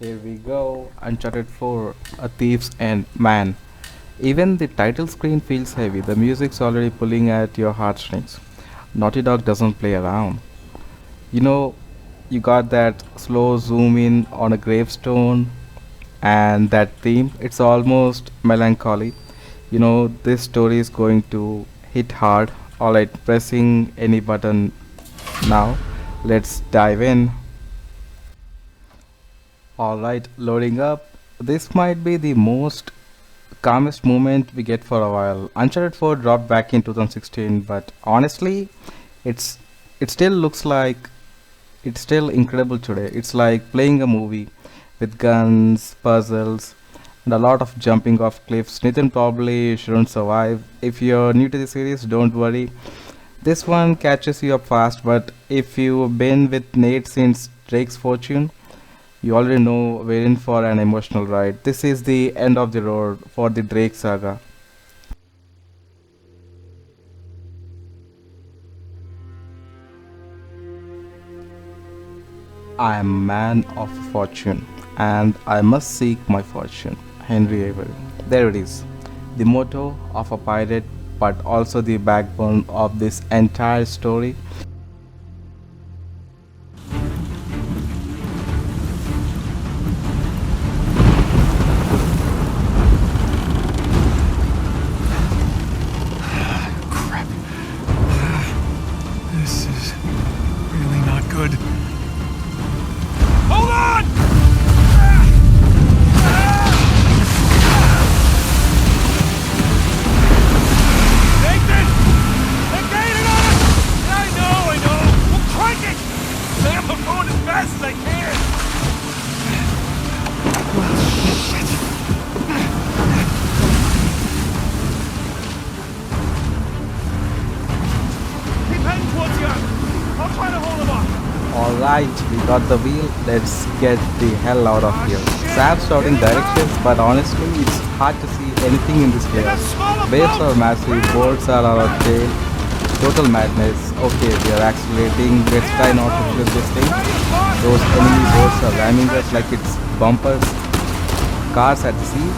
Here we go. Uncharted 4, A Thief's End. Man, even the title screen feels heavy. The music's already pulling at your heartstrings. Naughty Dog doesn't play around. You know, you got that slow zoom in on a gravestone and that theme. It's almost melancholy. This story is going to hit hard. Alright, pressing any button now. Let's dive in. Alright, loading up. This might be the most calmest moment we get for a while. Uncharted 4 dropped back in 2016, but honestly, it's it still looks like it's still incredible today. It's like playing a movie with guns, puzzles, and a lot of jumping off cliffs. Nathan probably shouldn't survive. If you're new to the series, don't worry. This one catches you up fast, but if you've been with Nate since Drake's Fortune, you already know we're in for an emotional ride. This is the end of the road for the Drake saga. I am a man of fortune, and I must seek my fortune. Henry Avery. There it is. The motto of a pirate, but also the backbone of this entire story. Crap. This is really not good. Hold on! Nathan! They're gaining on us! I know! We'll crank it! Sam, I'm going as fast as I can! Keep heading towards you! I'll try to hold them off! Alright, we got the wheel. Let's get the hell out of here. Sam's shouting directions, but honestly, it's hard to see anything in this They got chaos. smaller Waves boats! are massive, boards are out of tail. Total madness. Okay, we are accelerating. Let's try not to flip this thing. Those enemy boats are ramming us like it's bumpers. Cars at sea.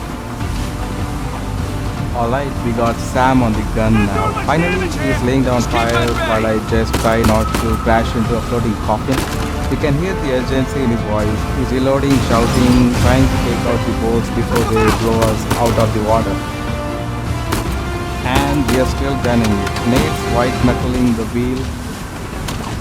Alright, we got Sam on the gun now. Finally, he's laying down fire while I just try not to crash into a floating coffin. You can hear the urgency in his voice. He's reloading, shouting, trying to take out the boats before they blow us out of the water. And we are still gunning it. Nate's white knuckling the wheel.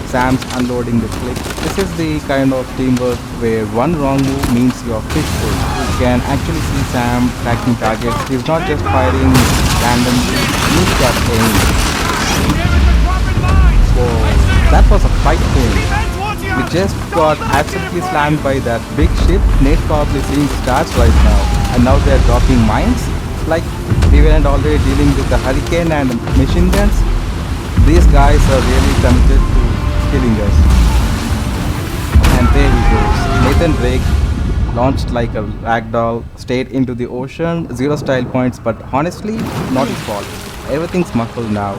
Sam's unloading the clip. This is the kind of teamwork where one wrong move means you're fishful. You can actually see Sam tracking targets. He's not just firing randomly. He's got aim. Whoa, that was a fight thing. We just got absolutely slammed by that big ship. Nate probably seeing stars right now. And now they're dropping mines. Like we weren't already dealing with the hurricane and machine guns. These guys are really committed to killing us. And there he goes. Nathan Drake launched like a ragdoll, straight into the ocean. Zero style points, but honestly, not his fault. Everything's muffled now.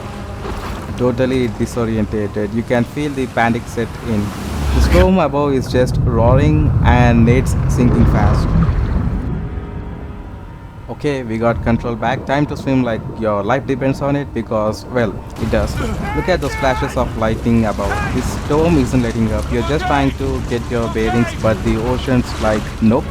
Totally disorientated. You can feel the panic set in. The storm above is just roaring and Nate's sinking fast. Okay, we got control back. Time to swim like your life depends on it because, well, it does. Look at those flashes of lightning above. This storm isn't letting up. You're just trying to get your bearings, but the ocean's like, nope.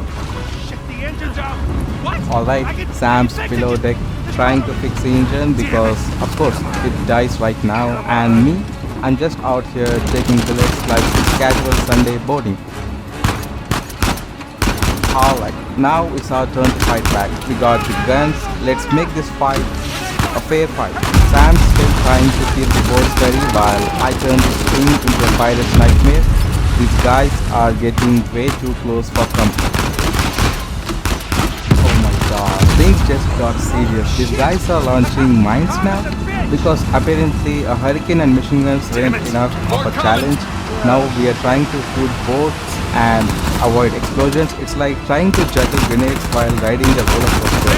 Shit, the engine's out! What? Alright, Sam's below deck trying to fix the engine because, of course, it dies right now. And me, I'm just out here taking bullets like it's casual Sunday boarding. Alright, now it's our turn to fight back. We got the guns. Let's make this fight a fair fight. Sam's still trying to keep the boat steady while I turn this thing into a pirate's nightmare. These guys are getting way too close for comfort. Oh my god, things just got serious. These guys are launching mines now because apparently a hurricane and machine guns weren't enough of a challenge. Now we are trying to shoot boats and avoid explosions. It's like trying to juggle grenades while riding a roller coaster.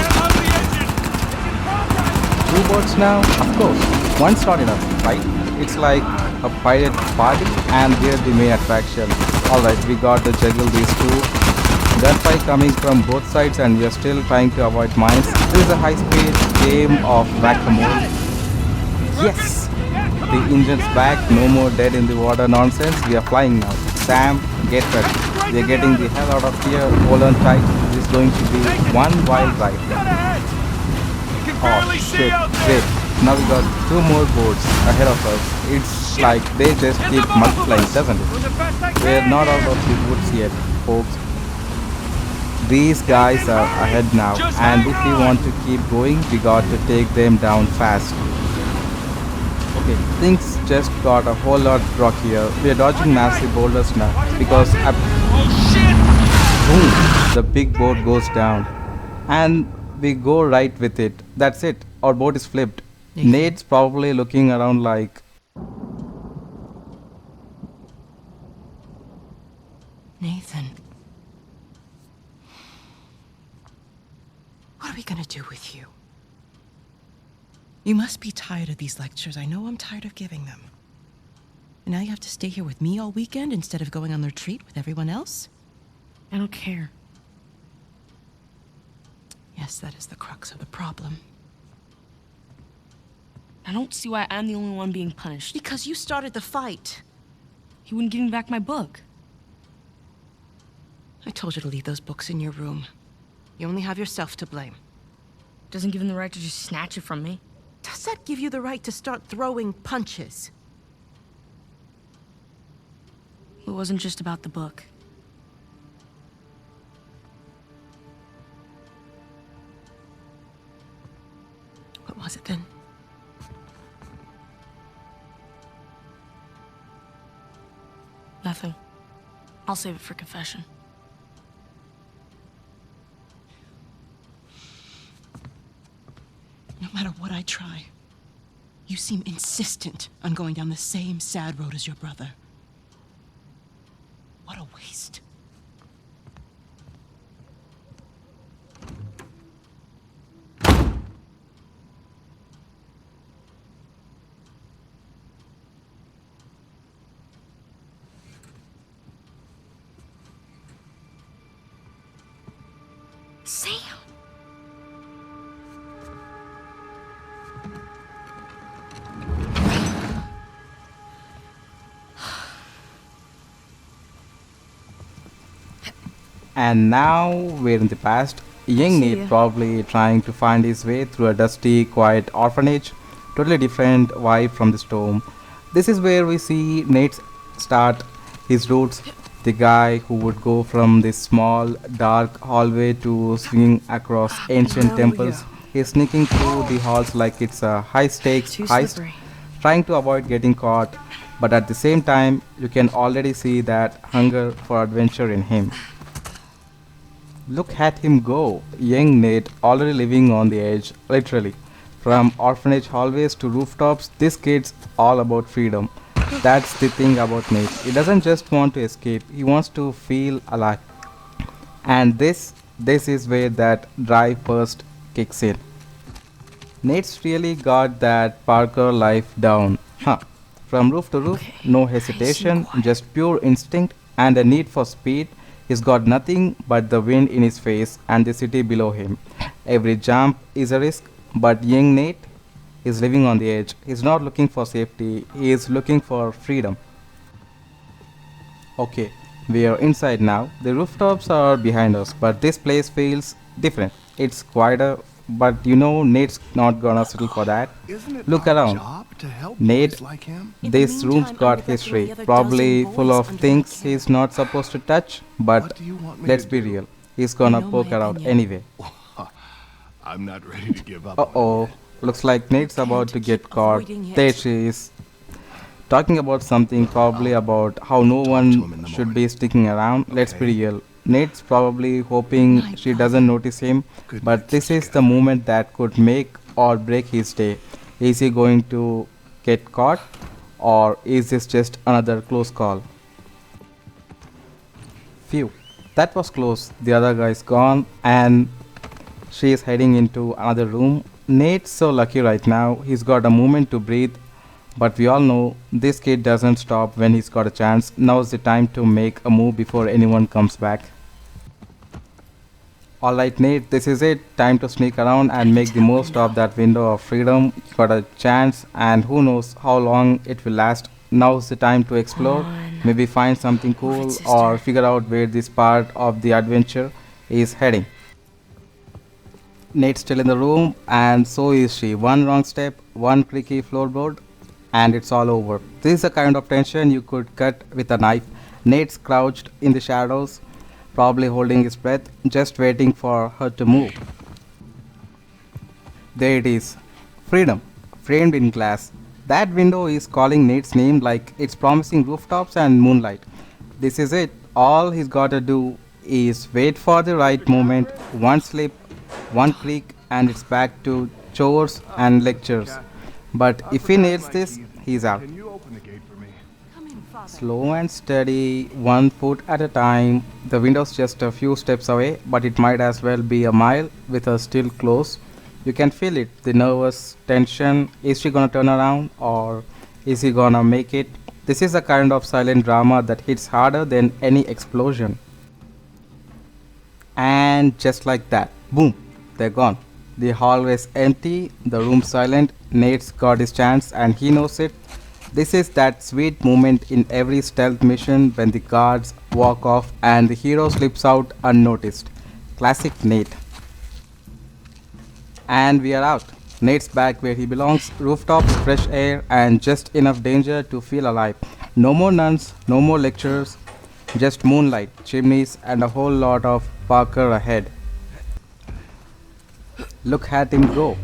Two boats now? Of course. One's not enough, right? It's like a pirate party and we're the main attraction. Alright, we got to juggle these two. Gunfire coming from both sides and we are still trying to avoid mines. This is a high-speed game of whack-a-mole. Yes! The engine's back, no more dead in the water nonsense. We are flying now. Sam, get ready. We are getting the hell out of here. Hold on tight. This is going to be one wild ride. Oh shit, great. Now we got two more boats ahead of us. It's like they just keep multiplying, doesn't it? We're not out of the woods yet, folks. These guys are ahead now, and if we want to keep going, we got to take them down fast. Okay, things just got a whole lot rockier. We are dodging massive boulders now because boom, the big boat goes down, and we go right with it. That's it. Our boat is flipped. Nate's probably looking around like, Nathan. What are we gonna do with you? You must be tired of these lectures. I know I'm tired of giving them. And now you have to stay here with me all weekend instead of going on the retreat with everyone else? I don't care. Yes, that is the crux of the problem. I don't see why I'm the only one being punished. Because you started the fight. He wouldn't give me back my book. I told you to leave those books in your room. You only have yourself to blame. Doesn't give him the right to just snatch it from me. Does that give you the right to start throwing punches? It wasn't just about the book. What was it then? Nothing. I'll save it for confession. No matter what I try, you seem insistent on going down the same sad road as your brother. What a waste. Sam! and now we're in the past. Young Nate probably trying to find his way through a dusty, quiet orphanage. Totally different vibe from the storm. This is where we see Nate start his roots. The guy who would go from this small, dark hallway to swinging across ancient temples. He's sneaking through the halls like it's a high-stakes heist, trying to avoid getting caught. But at the same time, you can already see that hunger for adventure in him. Look at him go, young Nate already living on the edge, literally. From orphanage hallways to rooftops, this kid's all about freedom. That's the thing about Nate. He doesn't just want to escape, he wants to feel alive. And this is where that drive first kicks in. Nate's really got that Parker life down. Huh. From roof to roof, no hesitation, just pure instinct and a need for speed. He's got nothing but the wind in his face and the city below him. Every jump is a risk, but young Nate is living on the edge. He's not looking for safety, he is looking for freedom. Okay, we are inside now. The rooftops are behind us, but this place feels different. It's quieter, but you know Nate's not gonna settle for that. Look around. Nate, this room's got history, probably full of things he's not supposed to touch, but let's be real, he's gonna poke around anyway. I'm not ready to give up. Uh-oh, looks like Nate's about to get caught. There she is. Talking about something, probably about how no one should be sticking around. Let's be real. Nate's probably hoping she doesn't notice him, but this is the moment that could make or break his day. Is he going to get caught, or is this just another close call? Phew, that was close. The other guy's gone, and she is heading into another room. Nate's so lucky right now. He's got a moment to breathe, but we all know this kid doesn't stop when he's got a chance. Now's the time to make a move before anyone comes back. Alright, Nate, this is it. Time to sneak around and make the most of that window of freedom. You got a chance, and who knows how long it will last. Now's the time to explore. On. Maybe find something Move it, cool or sister. figure out where this part of the adventure is heading. Nate's still in the room, and so is she. One wrong step, one creaky floorboard, and it's all over. This is the kind of tension you could cut with a knife. Nate's crouched in the shadows, probably holding his breath, just waiting for her to move. There it is. Freedom, framed in glass. That window is calling Nate's name like it's promising rooftops and moonlight. This is it. All he's gotta do is wait for the right moment, one slip, one creak, and it's back to chores and lectures. But if he nails this, he's out. Can you open the gate for me? Slow and steady, one foot at a time. The window's just a few steps away, but it might as well be a mile with her still close. You can feel it, the nervous tension. Is she gonna turn around or is he gonna make it? This is the kind of silent drama that hits harder than any explosion. And just like that, boom, they're gone. The hallway's empty, the room silent. Nate's got his chance and he knows it. This is that sweet moment in every stealth mission when the guards walk off and the hero slips out unnoticed. Classic Nate. And we are out. Nate's back where he belongs. Rooftops, fresh air, and just enough danger to feel alive. No more nuns, no more lectures, just moonlight, chimneys, and a whole lot of Parker ahead. Look at him go.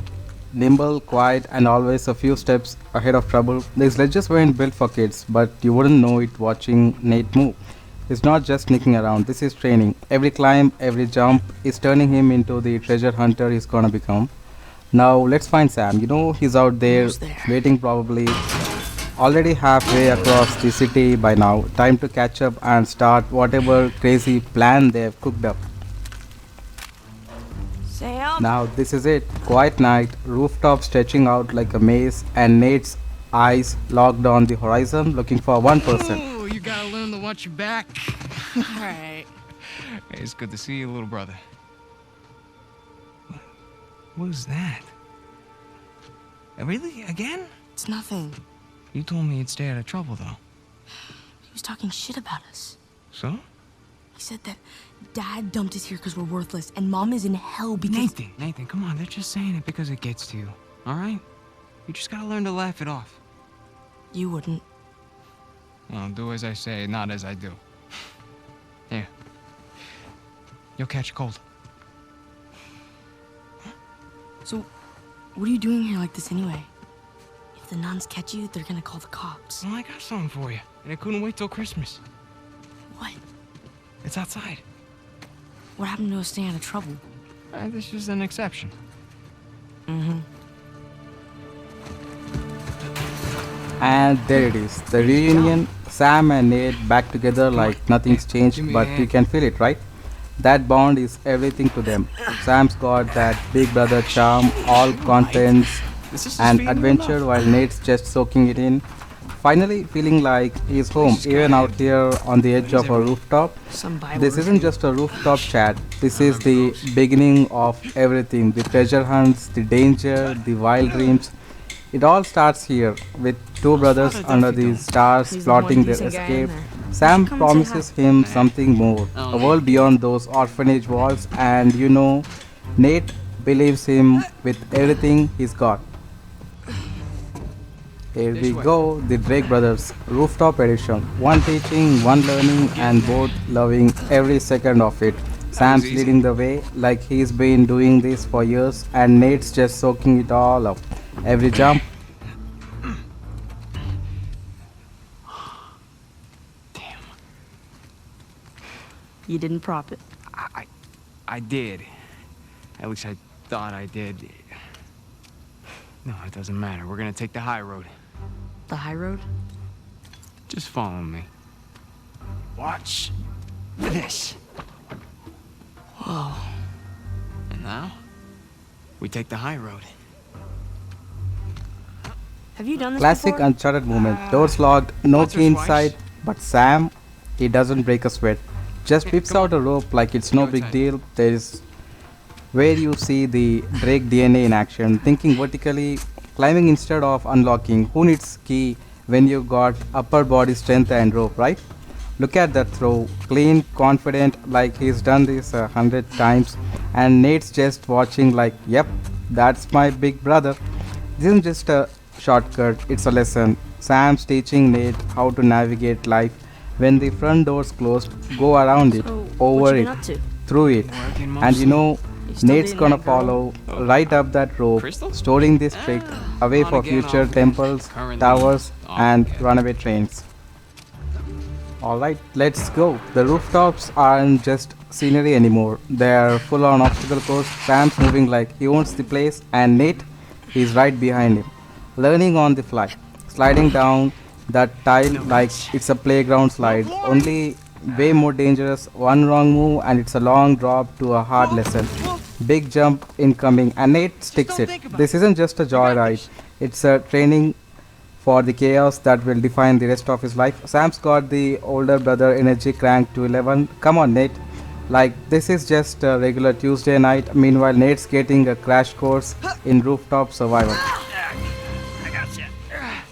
Nimble, quiet, and always a few steps ahead of trouble. These ledges weren't built for kids, but you wouldn't know it watching Nate move. It's not just sneaking around, this is training. Every climb, every jump is turning him into the treasure hunter he's gonna become. Now let's find Sam. You know he's out there, Almost there. waiting probably already halfway across the city by now. Time to catch up and start whatever crazy plan they've cooked up. Sam? Now this is it. Quiet night, rooftop stretching out like a maze, and Nate's eyes locked on the horizon looking for one person. Oh, you gotta learn to watch your back. Alright. Hey, it's good to see you, little brother. What was that? Really? Again? It's nothing. You told me you'd stay out of trouble, though. He was talking shit about us. So? He said that Dad dumped us here because we're worthless, and Mom is in hell because... Nathan, come on. They're just saying it because it gets to you, all right? You just gotta learn to laugh it off. You wouldn't. Well, do as I say, not as I do. Here. You'll catch a cold. So, what are you doing here like this anyway? If the nuns catch you, they're gonna call the cops. Well, I got something for you, and it couldn't wait till Christmas. What? It's outside. What happened to us staying out of trouble? This is an exception. Mm-hmm. And there it is. The reunion. Sam and Nate back together like nothing's changed, Give me a but you hand. can feel it, right? That bond is everything to them. Sam's got that big brother charm, all confidence and adventure, while Nate's just soaking it in. Finally feeling like he's home, even out here on the edge of a rooftop. Some Bible. This isn't just a rooftop chat. This is the beginning of everything. The treasure hunts, the danger, the wild dreams. It all starts here with two brothers under the stars He's the one plotting their decent guy in escape. there. Sam Come and say promises him something more, a world beyond those orphanage walls, and you know, Nate believes him with everything he's got. Here we go, the Drake Brothers Rooftop Edition. One teaching, one learning, and both loving every second of it. Sam's easy. leading the way like he's been doing this for years, and Nate's just soaking it all up. Every jump. Damn. You didn't prop it. I did. At least I thought I did. No, it doesn't matter. We're gonna take the high road. The high road? Just follow me. Watch this. Whoa. And now, we take the high road. Have you done this Classic before? Uncharted moment. Doors locked, no Once or key twice. inside, but Sam, he doesn't break a sweat. Just Hey, whips come out a rope like it's no Go big inside. deal. There is where you see the Drake DNA in action, thinking vertically, climbing instead of unlocking. Who needs key when you got upper body strength and rope, right? Look at that throw, clean, confident, like he's done this 100 times, and Nate's just watching, like, yep, that's my big brother. This isn't just a shortcut, it's a lesson. Sam's teaching Nate how to navigate life. When the front door's closed, go around it, So, over what you it, been up to? through it. Working And you mostly. know, You still Nate's dating gonna that girl? follow right up that rope, Crystal? storing this trick away on for again, future off again. temples, Currently towers, off and again. runaway trains. Alright, let's go. The rooftops aren't just scenery anymore. They're full on obstacle course. Sam's moving like he owns the place, and Nate is right behind him, learning on the fly, sliding down that tile like it's a playground slide. Only way more dangerous. One wrong move, and it's a long drop to a hard lesson. Big jump incoming, and Nate sticks it. This isn't just a joyride, it's a training for the chaos that will define the rest of his life. Sam's got the older brother energy cranked to 11. Come on, Nate. Like, this is just a regular Tuesday night. Meanwhile, Nate's getting a crash course in rooftop survival.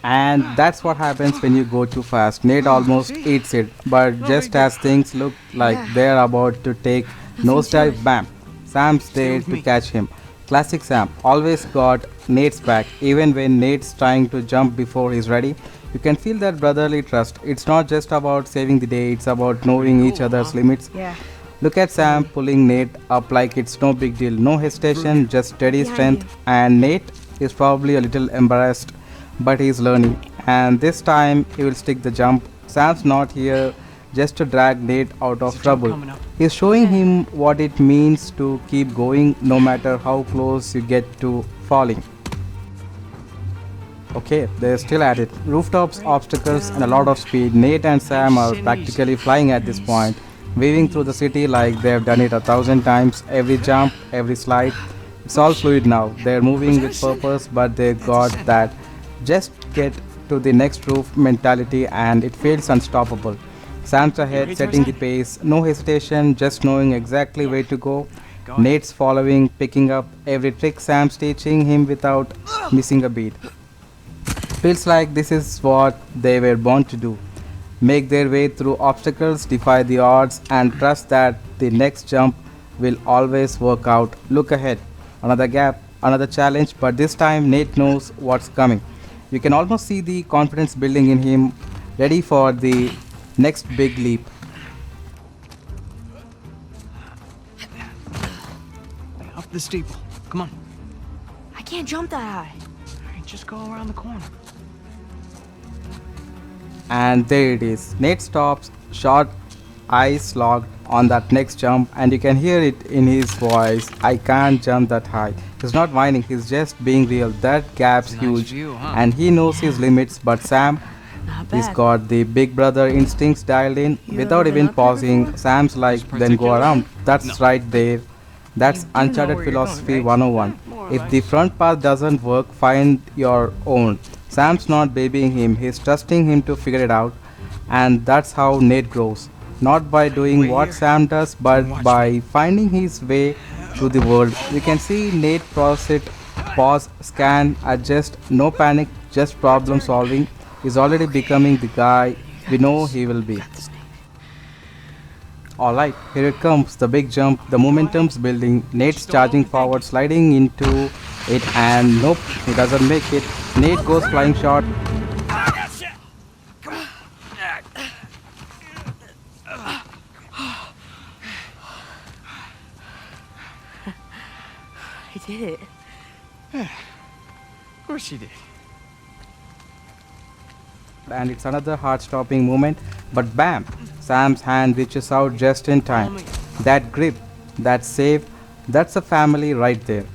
And that's what happens when you go too fast. Nate almost eats it, but just as things look like they're about to take nosedive, bam, Sam's there to catch him. Classic Sam, always got Nate's back, even when Nate's trying to jump before he's ready. You can feel that brotherly trust. It's not just about saving the day, it's about knowing each other's limits. Yeah. Look at Sam pulling Nate up like it's no big deal, no hesitation, just steady strength. And Nate is probably a little embarrassed, but he's learning. And this time he will stick the jump. Sam's not here just to drag Nate out of trouble. He's showing him what it means to keep going no matter how close you get to falling. Okay, they're still at it. Rooftops, obstacles, and a lot of speed. Nate and Sam are practically flying at this point, weaving through the city like they've done it 1,000 times. Every jump, every slide, it's all fluid now. They're moving with purpose, but they got that just get to the next roof mentality, and it feels unstoppable. Sam's ahead, setting the pace, no hesitation, just knowing exactly where to go. Nate's following, picking up every trick Sam's teaching him without missing a beat. Feels like this is what they were born to do. Make their way through obstacles, defy the odds, and trust that the next jump will always work out. Look ahead. Another gap, another challenge, but this time Nate knows what's coming. You can almost see the confidence building in him, ready for the next big leap. Up the steeple. Come on. I can't jump that high. Alright, just go around the corner. And there it is. Nate stops, short, eyes locked on that next jump, and you can hear it in his voice. I can't jump that high. He's not whining, he's just being real. That gap's Nice huge, view, huh? and he knows his limits, but Sam, Not he's bad. got the big brother instincts dialed in. You Without ever been even up here pausing, before? Sam's like, then go around. That's right there. That's You do know Uncharted where you're going, philosophy right? 101. If the front path doesn't work, find your own. Sam's not babying him, he's trusting him to figure it out. And that's how Nate grows. Not by doing Wait what here. Sam does, but Watch by finding his way through the world. You can see Nate process it, pause, scan, adjust, no panic, just problem solving. He's already becoming the guy we know he will be. Alright, here it comes, the big jump, the momentum's building. Nate's charging forward, sliding into it, and nope, he doesn't make it. Nate goes flying short. I did it. Of course you did. And it's another heart-stopping moment, but bam, Sam's hand reaches out just in time. That grip, that save, that's a family right there.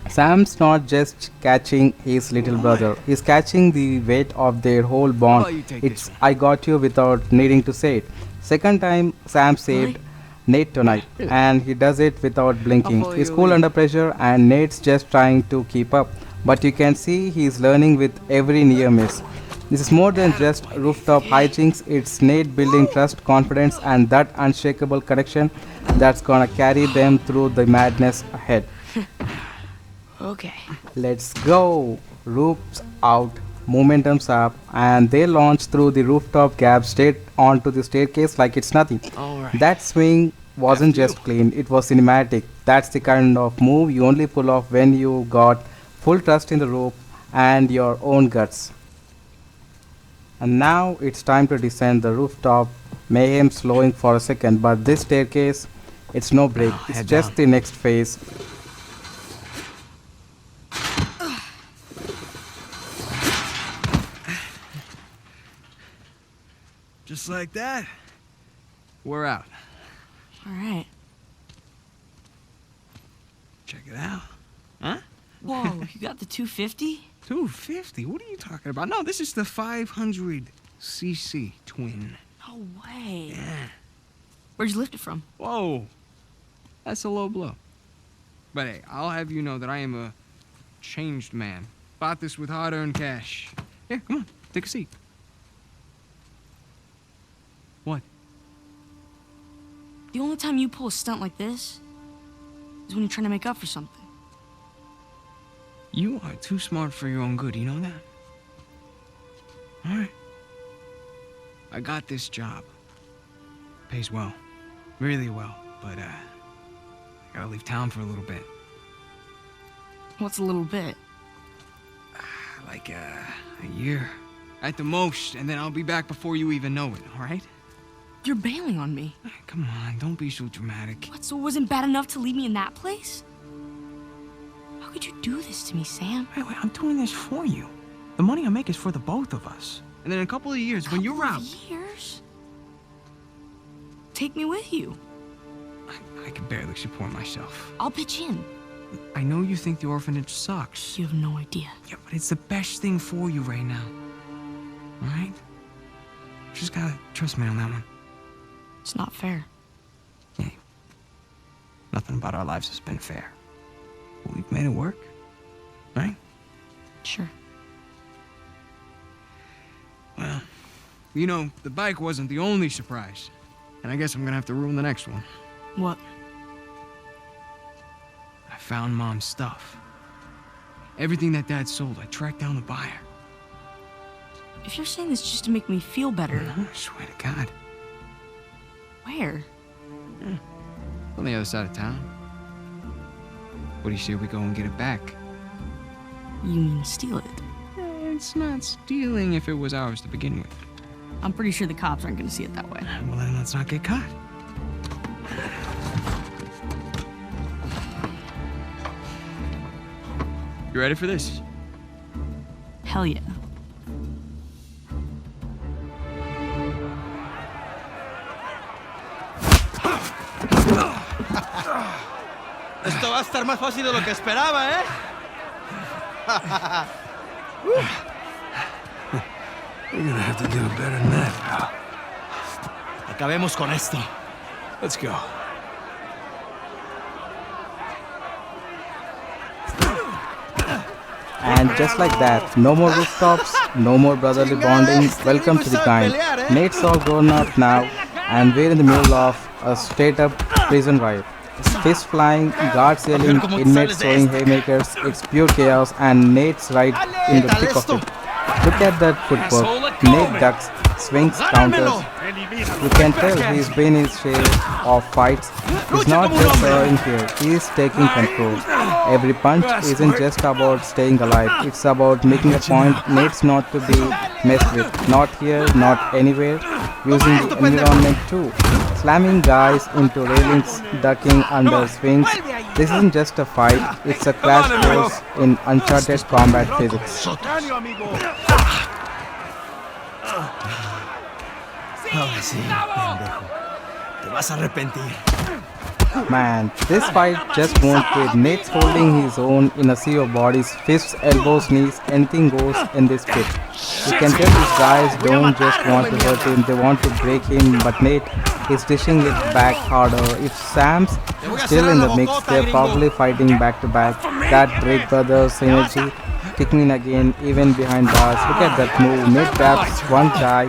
Sam's not just catching his little brother, he's catching the weight of their whole about bond. you take this It's I got you without needing to say it. Second time Sam saved Nate tonight, and he does it without blinking. follow He's you, cool Lee. under pressure, and Nate's just trying to keep up. But you can see he's learning with every near miss. This is more than just rooftop hijinks, it's Nate building trust, confidence, and that unshakable connection that's gonna carry them through the madness ahead. Okay. Let's go! Roofs out, momentum's up, and they launch through the rooftop gap straight onto the staircase like it's nothing. All right. That swing wasn't just clean, it was cinematic. That's the kind of move you only pull off when you got full trust in the rope and your own guts. And now it's time to descend the rooftop. Mayhem slowing for a second, but this staircase, it's no break. It's head just down. the next phase. Just like that? We're out. All right. Check it out. Huh? Whoa, you got the 250? 250? What are you talking about? No, this is the 500cc twin. No way. Yeah. Where'd you lift it from? Whoa. That's a low blow. But hey, I'll have you know that I am a changed man. Bought this with hard-earned cash. Here, come on, take a seat. What? The only time you pull a stunt like this is when you're trying to make up for something. You are too smart for your own good, you know that? Alright. I got this job. Pays well. Really well. But, I gotta leave town for a little bit. What's a little bit? Like, a year. At the most, and then I'll be back before you even know it, alright? You're bailing on me. Come on, don't be so dramatic. What, so it wasn't bad enough to leave me in that place? How could you do this to me, Sam? Wait, I'm doing this for you. The money I make is for the both of us. And then in a couple of years, when you're Couple out... of years? Take me with you. I can barely support myself. I'll pitch in. I know you think the orphanage sucks. You have no idea. Yeah, but it's the best thing for you right now. Alright? Just gotta trust me on that one. It's not fair. Hey, nothing about our lives has been fair. But we've made it work. Right? Sure. Well, you know, the bike wasn't the only surprise. And I guess I'm gonna have to ruin the next one. What? I found Mom's stuff. Everything that Dad sold, I tracked down the buyer. If you're saying this just to make me feel better, I swear to God. where? On the other side of town. What do you say we go and get it back? You mean steal it? It's not stealing if it was ours to begin with. I'm pretty sure the cops aren't gonna see it that way. Well, then let's not get caught. You ready for this? Hell yeah. Esto va a estar más fácil de lo que esperaba, ¿eh? You're gonna have to do it better than that, pal. Acabemos con esto. Let's go. And just like that, no more rooftops, no more brotherly bonding. Welcome to the grind. Nate's all grown up now, and we're in the middle of a straight up prison riot. Fists flying, guards yelling, inmates throwing haymakers. It's pure chaos, and Nate's right in the thick of it. Look at that footwork. Nate ducks, swings, counters. You can tell he's been in his share of fights. He's not just in here, he's taking control. Every punch isn't just about staying alive, it's about making a point. Nate's not to be messed with. Not here, not anywhere. Using the environment too. Slamming guys into railings, ducking under swings. This isn't just a fight, it's a crash course in Uncharted combat physics. Ahora sí, pendejo. Te vas a arrepentir. Man, this fight just won't quit. Nate's holding his own in a sea of bodies, fists, elbows, knees, anything goes in this pit. You can tell these guys don't just want to hurt him, they want to break him, but Nate is dishing it back harder. If Sam's still in the mix, they're probably fighting back to back. That Drake Brothers synergy kicking in again, even behind bars. Look at that move. Nate grabs one guy,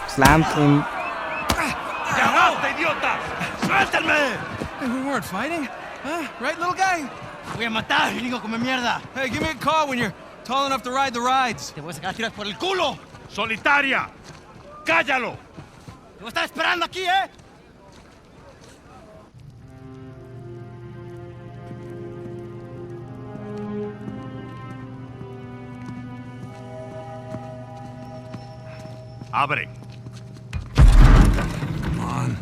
slams him. ¡Llamaste, idiota! ¡Suéltame! Hey, we weren't fighting? Huh? Right, little guy? Voy a matar, gringo come mierda. Hey, give me a call when you're tall enough to ride the rides. Te voy a sacar a tirar por el culo. ¡Solitaria! ¡Cállalo! Te voy a estar esperando aquí, ¿eh? Abre. Come on.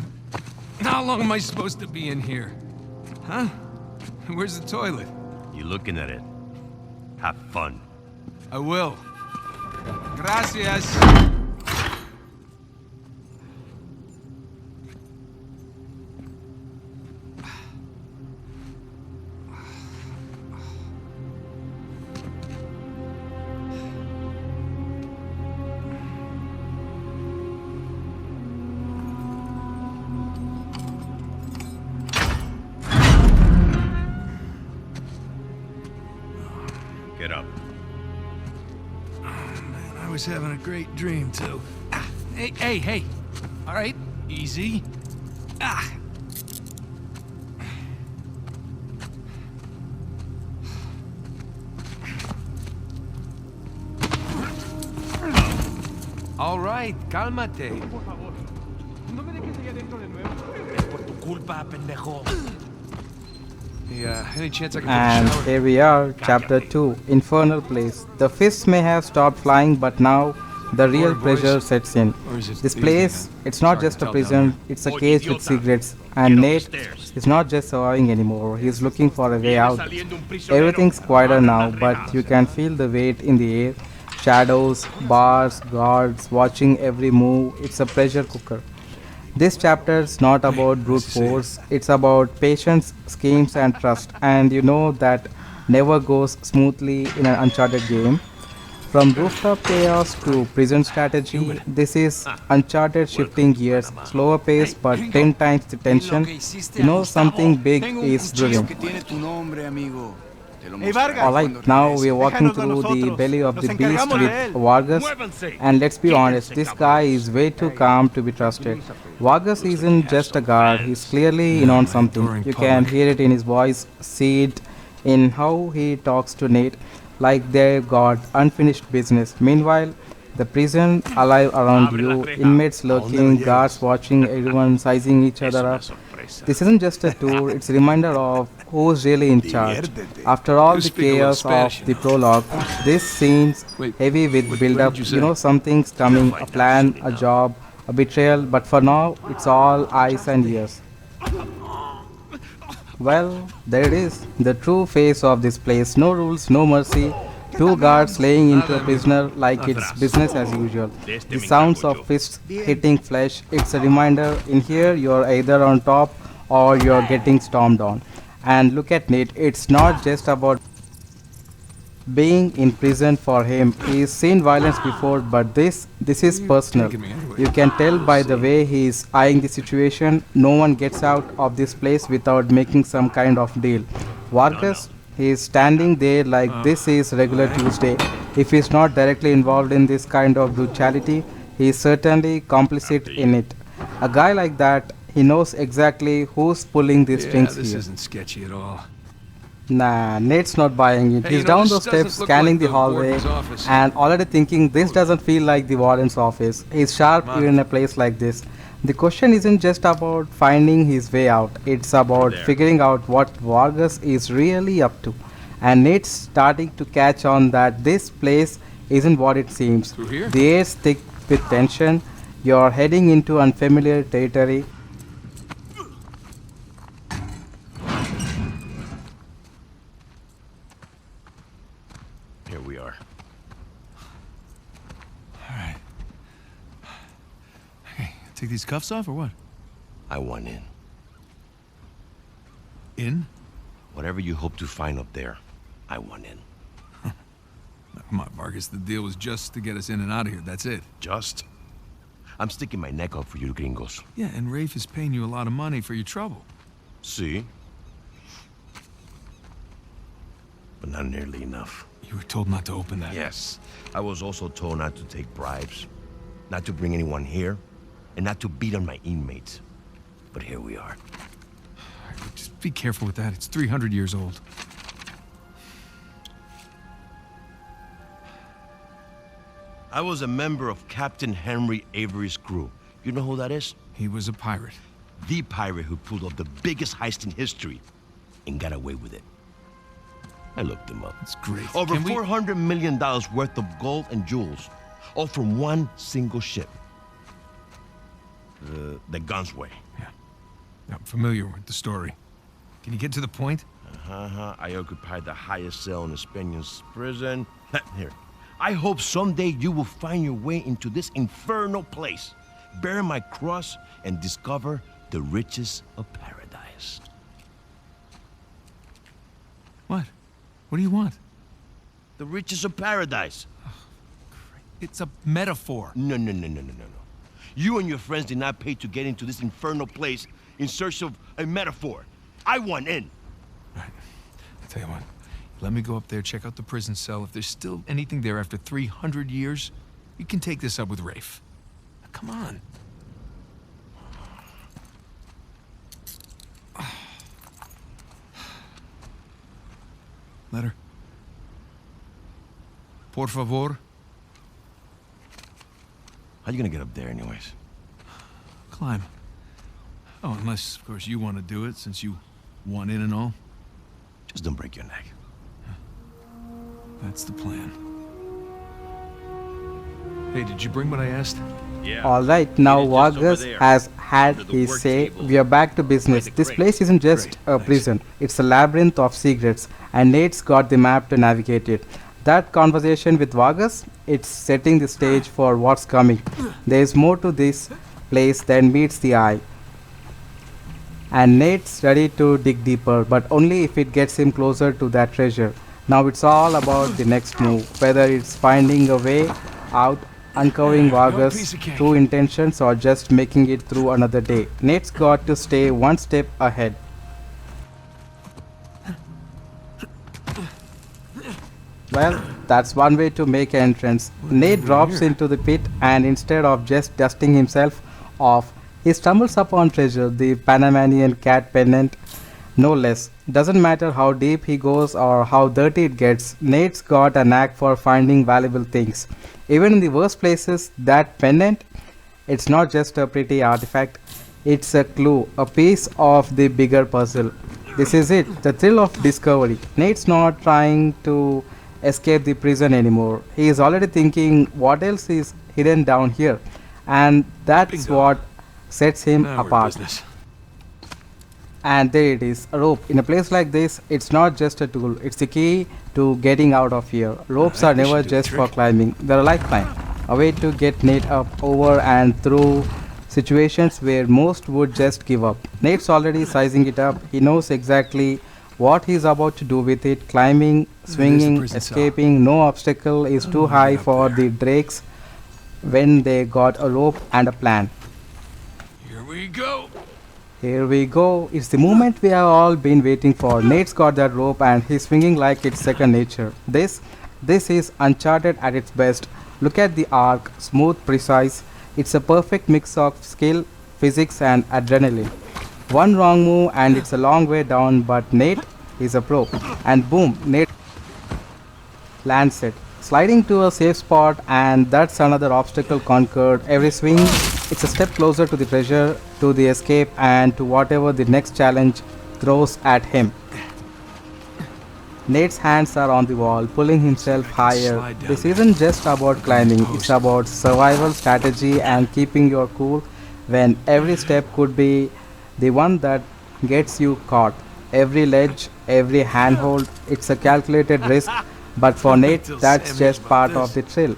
How long am I supposed to be in here? Huh? Where's the toilet? You looking at it? Have fun. I will. Gracias. Get up. Man, I was having a great dream, too. Ah, hey. All right, easy. Ah. All right, cálmate. Por tu culpa, pendejo. Yeah, any chance I can And take a shower? here we are, chapter 2, Infernal Place. The fists may have stopped flying, but now the real Morning, pressure boys. sets in. Or is it This evening place, then? it's not Hard to just a tell down prison, there. it's a Oye, cage with idiota. secrets. Get And up the Nate stairs. is not just surviving anymore, he's looking for a way Viene out. saliendo un prisionero. Everything's quieter now, Anda, but you can feel the weight in the air. Shadows, bars, guards, watching every move. It's a pressure cooker. This chapter is not about brute force, it's about patience, schemes, and trust. And you know that never goes smoothly in an Uncharted game. From rooftop chaos to prison strategy, this is Uncharted shifting gears, slower pace but 10 times the tension. You know something big is brewing. Alright, now we are walking through the belly of the beast with Vargas. Muévanse. And let's be honest, this guy is way too calm to be trusted. Vargas isn't just a guard, he's clearly in on something. You can hear it in his voice, see it in how he talks to Nate, like they've got unfinished business. Meanwhile, the prison alive around you, inmates lurking, guards watching, everyone sizing each other up. This isn't just a tour, it's a reminder of who's really in charge. After all the chaos of the prologue, this seems heavy with build-up. You know something's coming, a plan, a job, a betrayal, but for now, it's all eyes and ears. Well, there it is, the true face of this place. No rules, no mercy. Two guards laying into a prisoner like it's business as usual. The sounds of fists hitting flesh, it's a reminder, in here you're either on top or you're getting stormed on. And look at Nate, it's not just about being in prison for him. He's seen violence before, but this is personal. You can tell by the way he's eyeing the situation. No one gets out of this place without making some kind of deal. Vargas, he's standing there like this is regular Tuesday. If he's not directly involved in this kind of brutality, he's certainly complicit in it. A guy like that, he knows exactly who's pulling the strings this here. isn't sketchy at all. Nah, Nate's not buying it. Hey, He's you know, down this those doesn't steps, look scanning like the the hallway, warden's office. and already thinking this doesn't feel like the warden's office. He's sharp even in a place like this. The question isn't just about finding his way out, it's about figuring out what Vargas is really up to. And Nate's starting to catch on that this place isn't what it seems. Through here? The air's thick with tension. You're heading into unfamiliar territory. Here we are. All right. Hey, take these cuffs off or what? I want in. In? Whatever you hope to find up there, I want in. Now, come on, Vargas. The deal was just to get us in and out of here. That's it. Just? I'm sticking my neck out for you gringos. Yeah, and Rafe is paying you a lot of money for your trouble. See? but not nearly enough. You were told not to open that. Yes, I was also told not to take bribes, not to bring anyone here, and not to beat on my inmates. But here we are. All right, just be careful with that. It's 300 years old. I was a member of Captain Henry Avery's crew. You know who that is? He was a pirate. The pirate who pulled off the biggest heist in history and got away with it. I looked him up. That's great. Over Can we- $400 million worth of gold and jewels, all from one single ship. The Gunsway. Yeah. I'm familiar with the story. Can you get to the point? I occupied the highest cell in the Spaniards' prison. Here. I hope someday you will find your way into this infernal place, bear my cross, and discover the riches of paradise. What? What do you want? The riches of paradise. It's a metaphor. No. You and your friends did not pay to get into this infernal place in search of a metaphor. I want in. Right. I'll tell you what. Let me go up there, check out the prison cell. If there's still anything there after 300 years, you can take this up with Rafe. Now, come on. Letter. Por favor. How you gonna get up there anyways? Climb. Oh, unless, of course, you want to do it, since you want in and all. Just don't break your neck. That's the plan. Hey, did you bring what I asked? Yeah. Alright, now Vargas has had his say. We are back to business. This place isn't just a prison, it's a labyrinth of secrets, and Nate's got the map to navigate it. That conversation with Vargas, it's setting the stage for what's coming. There is more to this place than meets the eye. And Nate's ready to dig deeper, but only if it gets him closer to that treasure. Now it's all about the next move, whether it's finding a way out, uncovering Vargas' true intentions, or just making it through another day. Nate's got to stay one step ahead. Well, that's one way to make an entrance. Nate drops into the pit, and instead of just dusting himself off, he stumbles upon treasure, the Panamanian cat pendant, no less. Doesn't matter how deep he goes or how dirty it gets, Nate's got a knack for finding valuable things. Even in the worst places, that pendant, it's not just a pretty artifact, it's a clue, a piece of the bigger puzzle. This is it, the thrill of discovery. Nate's not trying to escape the prison anymore. He is already thinking what else is hidden down here, and that's what sets him Now we're apart. business. And there it is, a rope. In a place like this, it's not just a tool, it's the key to getting out of here. Ropes are This never should do the just for trick. climbing, they're a lifeline. A way to get Nate up, over, and through situations where most would just give up. Nate's already sizing it up. He knows exactly what he's about to do with it. Climbing, swinging, prison cell. escaping, no obstacle is too high get up for there. the Drakes when they got a rope and a plan. Here we go. Here we go. It's the moment we have all been waiting for. Nate's got that rope and he's swinging like it's second nature. This is Uncharted at its best. Look at the arc, smooth, precise. It's a perfect mix of skill, physics, and adrenaline. One wrong move and it's a long way down, but Nate is a pro. And boom, Nate lands it. Sliding to a safe spot, and that's another obstacle conquered. Every swing, it's a step closer to the treasure, to the escape, and to whatever the next challenge throws at him. Nate's hands are on the wall, pulling himself higher. slide down This there. isn't just about climbing, it's about survival strategy and keeping your cool when every step could be the one that gets you caught. Every ledge, every handhold, it's a calculated risk, but for Nate, that's just part of the thrill.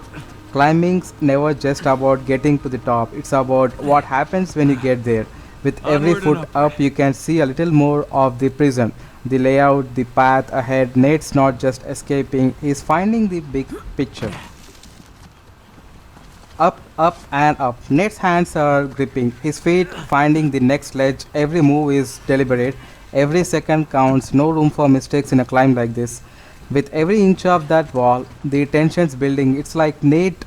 Climbing's never just about getting to the top, it's about what happens when you get there. With every Onward and foot upward. up, you can see a little more of the prison, the layout, the path ahead. Nate's not just escaping, he's finding the big picture. Up, up, and up. Nate's hands are gripping, his feet finding the next ledge. Every move is deliberate, every second counts, no room for mistakes in a climb like this. With every inch of that wall, the tension's building. It's like Nate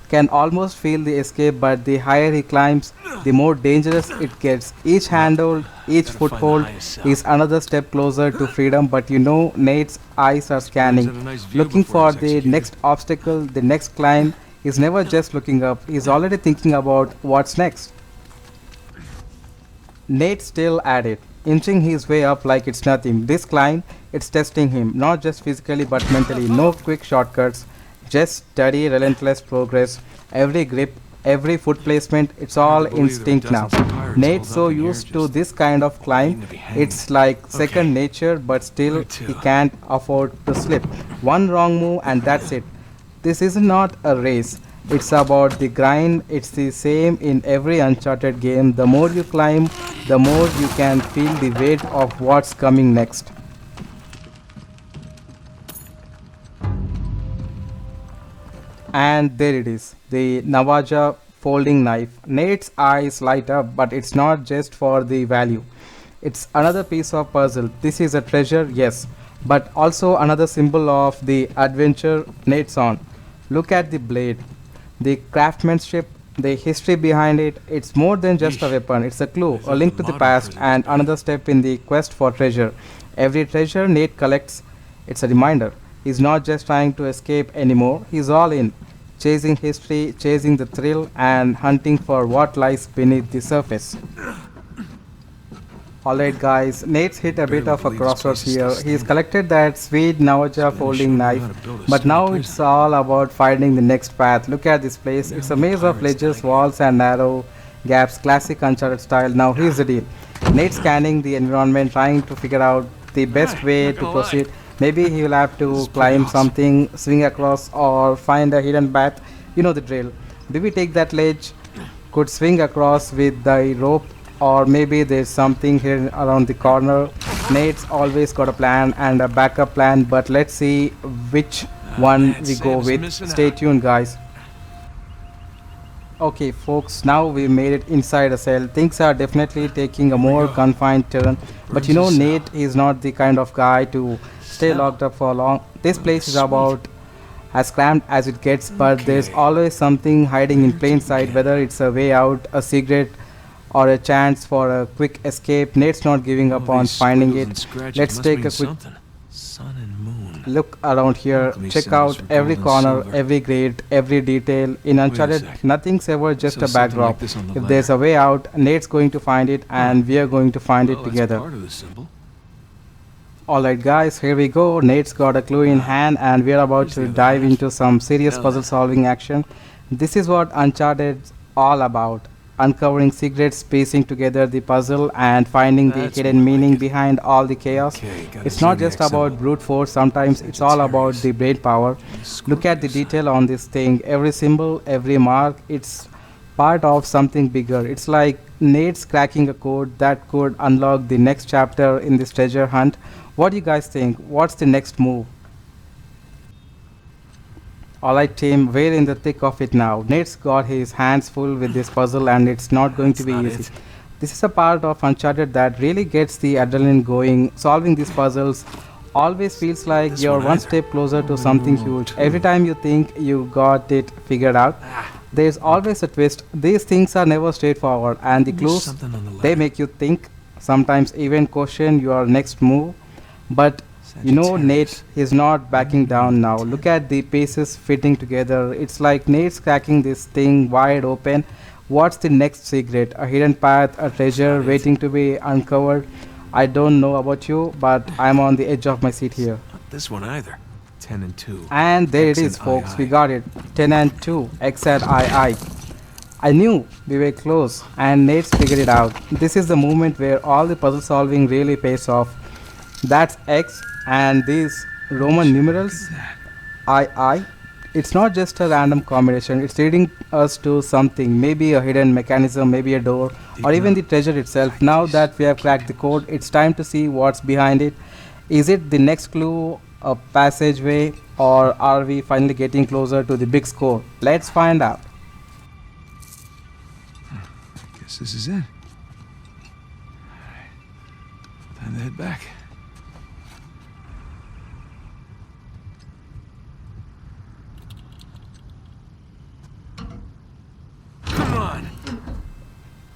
can almost feel the escape, but the higher he climbs, the more dangerous it gets. Each handhold, each Gotta find the foothold highest cell. is another step closer to freedom, but you know Nate's eyes are Brings scanning, out a nice view looking before for he's the executed. next obstacle, the next climb. He's never just looking up, he's already thinking about what's next. Nate's still at it, inching his way up like it's nothing. This climb, it's testing him, not just physically but mentally. No quick shortcuts, just steady, relentless progress. Every grip, every foot placement, it's all Hard to believe there are instinct now. dozens of pirates Nate's holed so up in here used to just this kind of climb, waiting to be hanged. it's like Okay. second nature, but still Where to? he can't afford to slip. One wrong move and that's it. This is not a race. It's about the grind. It's the same in every Uncharted game. The more you climb, the more you can feel the weight of what's coming next. And there it is, the Navaja folding knife. Nate's eyes light up, but it's not just for the value. It's another piece of puzzle. This is a treasure, yes, but also another symbol of the adventure Nate's on. Look at the blade, the craftsmanship, the history behind it. It's more than just a Yeesh. weapon, it's a clue, I a thought link the to the modern past, prison was and better. another step in the quest for treasure. Every treasure Nate collects, it's a reminder. He's not just trying to escape anymore, he's all in. Chasing history, chasing the thrill, and hunting for what lies beneath the surface. Alright guys, Nate's hit a bit Barely of a believe this place crossroads is still here. He's standing. collected that sweet Navaja It's been folding showing me knife, how to build a but steel now prison. it's all about finding the next path. Look at this place. It's a many maze of pirates ledges, dying. walls, and narrow gaps, classic Uncharted style. Now here's the deal. Nate's scanning the environment, trying to figure out the best Alright, way not to gonna lie. proceed. Maybe he will have This to is pretty climb awesome. something, swing across, or find a hidden path. You know the drill. Do we take that ledge? Could swing across with the rope, or maybe there's something hidden around the corner. Nate's always got a plan and a backup plan, but let's see which one man, we go Sam's with. missing Stay out. tuned, guys. Okay, folks, now we made it inside a cell. Things are definitely taking a more go. confined turn, but you Where's know, the cell? Nate is not the kind of guy to stay Cell. locked up for long. This Oh, place is sweet. about as cramped as it gets, but there's Okay. always something hiding in Where plain to sight, begin? whether it's a way out, a secret, or a chance for a quick escape. Nate's not giving up All on these finding squiggles it. and scratches Let's must take mean a quick something. Sun and moon. look around here. Alchemy Check symbols out for every gold and corner, silver. every grate, every detail. In Uncharted, sec. nothing's ever just So a something backdrop. like this on the If there's a way out, Nate's going to find it, and we are going to find Well, it that's together. part of the symbol. Alright guys, here we go. Nate's got a clue in hand and we're about Here's to the other dive half. into some serious Now puzzle then. solving action. This is what Uncharted's all about. Uncovering secrets, piecing together the puzzle, and finding the That's hidden more like meaning it. behind all the chaos. Okay, got a It's not just zodiac about symbol. brute force, sometimes it's all about Sagittarius. the brain power. Look at the Scorpius. detail on this thing. Every symbol, every mark, it's part of something bigger. It's like Nate's cracking a code that could unlock the next chapter in this treasure hunt. What do you guys think? What's the next move? Alright team, we're in the thick of it now. Nate's got his hands full with this puzzle and it's not going to be That's not easy. it. This is a part of Uncharted that really gets the adrenaline going. Solving these puzzles always feels like This you're one one either. step closer to something huge. Every time you think you got it figured out, there's always a twist. These things are never straightforward and the There's clues, something on the they left. make you think, sometimes even question your next move. But you know, Nate Sagittarius. is not backing down now. Look at the pieces fitting together. It's like Nate's cracking this thing wide open. What's the next secret? A hidden path, a treasure not it. waiting to be uncovered? I don't know about you, but I'm on the edge of my seat here. Not this one either. 10 and 2. And there X it and is, folks. II. We got it. 10 and 2. X and II. I knew we were close, and Nate's figured it out. This is the moment where all the puzzle solving really pays off. That's X, and these Roman numerals, II. It's not just a random combination, it's leading us to something, maybe a hidden mechanism, maybe a door, or even the treasure itself. Now that we have cracked the code, it's time to see what's behind it. Is it the next clue, a passageway, or are we finally getting closer to the big score? Let's find out. Guess this is it. Alright. Time to head back.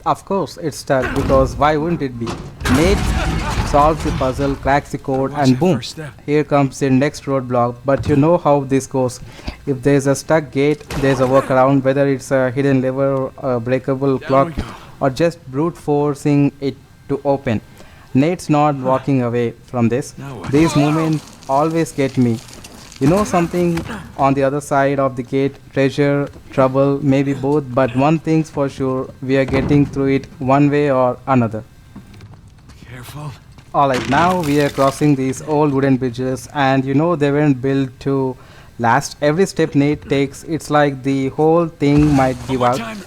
Of course, it's stuck because why wouldn't it be? Nate solves the puzzle, cracks the code, Watch and that boom, first step. here comes the next roadblock. But you know how this goes. If there's a stuck gate, there's a workaround, whether it's a hidden lever, a breakable Down we clock, go. or just brute forcing it to open. Nate's not walking away from this. Now what? These moments always get me. You know something on the other side of the gate, treasure, trouble, maybe both, but one thing's for sure, we are getting through it one way or another. Careful. Alright, now we are crossing these old wooden bridges, and you know they weren't built to last. Every step Nate takes, it's like the whole thing might give more out. time.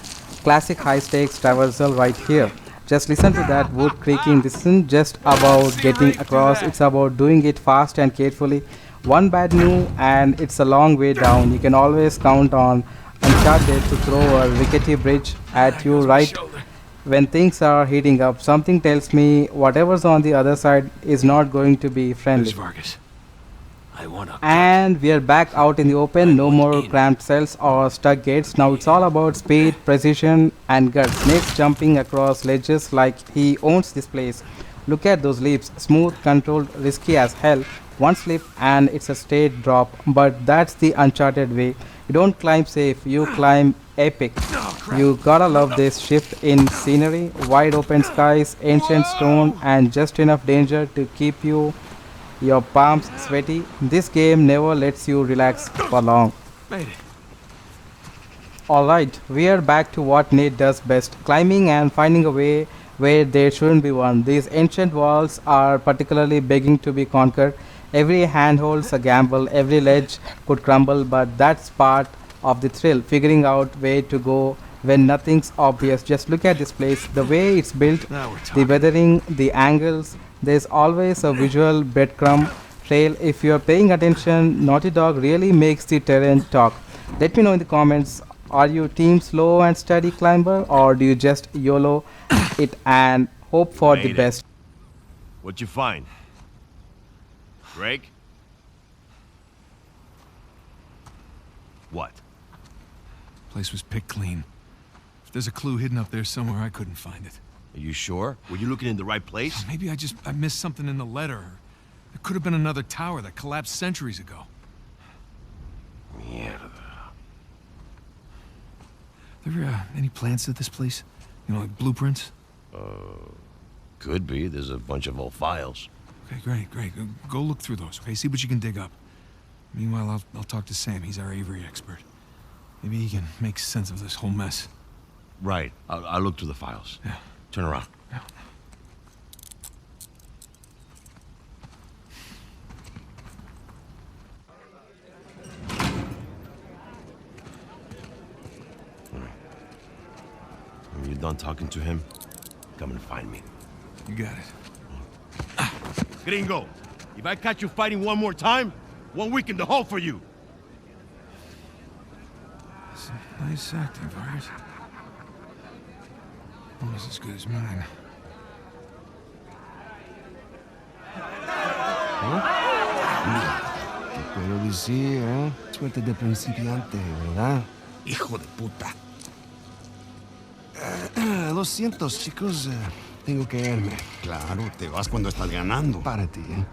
Classic high stakes traversal right here. Just listen to that wood creaking. This isn't just about getting across, it's about doing it fast and carefully. One bad move and it's a long way down. You can always count on Uncharted to throw a rickety bridge at you right when things are heating up. Something tells me whatever's on the other side is not going to be friendly. There's Vargas. I want to. And we are back out in the open, no more cramped cells or stuck gates. Now it's all about speed, precision, and guts. Nate's jumping across ledges like he owns this place. Look at those leaps, smooth, controlled, risky as hell. One slip and it's a straight drop, but that's the Uncharted way. You don't climb safe, you climb epic. You gotta love this shift in scenery, wide open skies, ancient stone, and just enough danger to keep your palms sweaty. This game never lets you relax for long. Made it. Alright, we are back to what Nate does best, climbing and finding a way where there shouldn't be one. These ancient walls are particularly begging to be conquered. Every handhold's a gamble, every ledge could crumble, but that's part of the thrill, figuring out where to go when nothing's obvious. Just look at this place, the way it's built, Now we're the talking. weathering, the angles. There's always a visual breadcrumb trail. If you're paying attention, Naughty Dog really makes the terrain talk. Let me know in the comments, are you team slow and steady climber, or do you just YOLO it and hope for the Made it. best? What'd you find? Drake? What? Place was picked clean. If there's a clue hidden up there somewhere, I couldn't find it. Are you sure? Were you looking in the right place? Maybe I missed something in the letter. There could have been another tower that collapsed centuries ago. Mierda. There any plans to this place? You know, like blueprints? Could be. There's a bunch of old files. Okay, great, great. Go look through those, okay? See what you can dig up. Meanwhile, I'll talk to Sam. He's our Avery expert. Maybe he can make sense of this whole mess. Right. I'll look through the files. Yeah. Turn around. Yeah. When you're done talking to him, come and find me. You got it. Gringo, if I catch you fighting one more time, 1 week in the hole for you. It's a nice acting, Vargas. Almost as good as mine. Puedo decir, ¿eh? Suerte de principiante, ¿verdad? Hijo de puta. Lo siento, chicos. Tengo que irme. Claro, te vas cuando estás ganando. Para ti, ¿eh?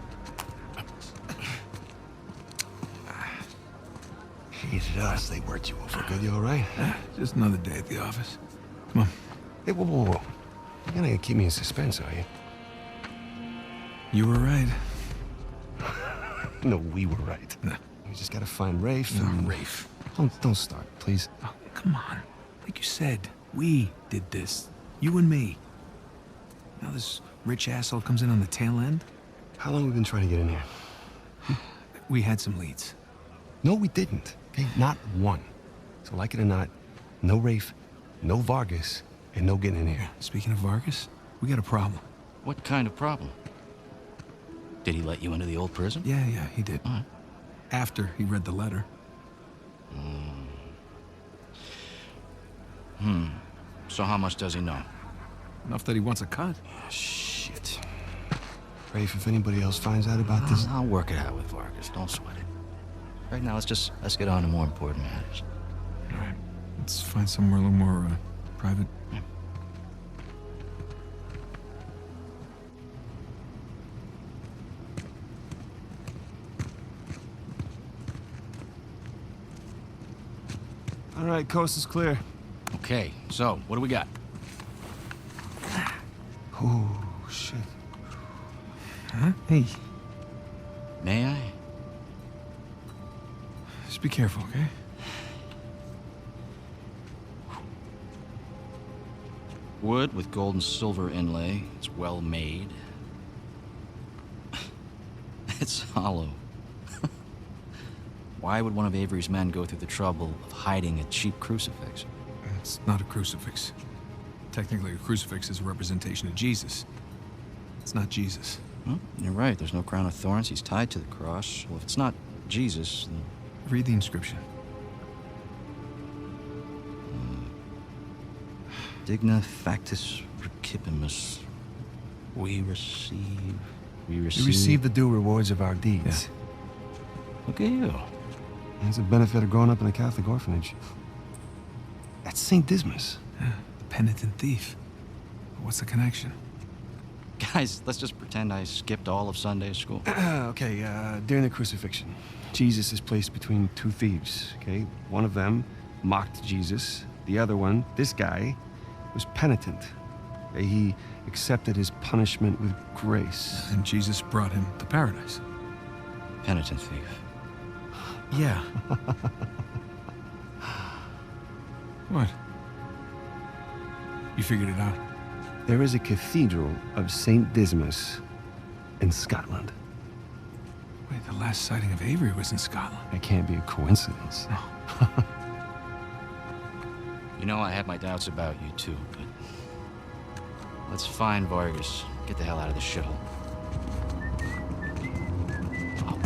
Jesus, they worked you over good. You all right? Just another day at the office. Come on. Hey, whoa, whoa, whoa. You're gonna keep me in suspense, are you? You were right. No, we were right. No. We just gotta find Rafe No, and... Rafe. Don't start, please. Oh, come on. Like you said, we did this. You and me. Now this rich asshole comes in on the tail end? How long have we been trying to get in here? We had some leads. No, we didn't. Okay, not one. So like it or not, no Rafe, no Vargas, and no getting in here. Speaking of Vargas, we got a problem. What kind of problem? Did he let you into the old prison? Yeah, he did. All right. After he read the letter. So how much does he know? Enough that he wants a cut. Shit. Rafe, if anybody else finds out about this... I'll work it out with Vargas. Don't sweat it. Right now, let's get on to more important matters. All right. Let's find somewhere a little more private. All right, coast is clear. Okay, so what do we got? Oh, shit. Huh? Hey, May I? just be careful, okay? Wood with gold and silver inlay. It's well made. It's hollow. Why would one of Avery's men go through the trouble of hiding a cheap crucifix? It's not a crucifix. Technically, a crucifix is a representation of Jesus. It's not Jesus. Well, you're right. There's no crown of thorns. He's tied to the cross. Well, if it's not Jesus, then... Read the inscription. Digna factus recipimus. We receive... We receive the due rewards of our deeds. Look at you. It's a benefit of growing up in a Catholic orphanage. That's St. Dismas. Yeah, the penitent thief. What's the connection? Guys, let's just pretend I skipped all of Sunday school. Okay, during the crucifixion, Jesus is placed between two thieves, okay? One of them mocked Jesus. The other one, this guy, was penitent. He accepted his punishment with grace. And Jesus brought him to paradise. Penitent thief. Yeah. What? You figured it out? There is a cathedral of St. Dismas in Scotland. Wait, the last sighting of Avery was in Scotland. That can't be a coincidence. No. You know, I have my doubts about you too, but... Let's find Vargas. Get the hell out of this shithole. Oh.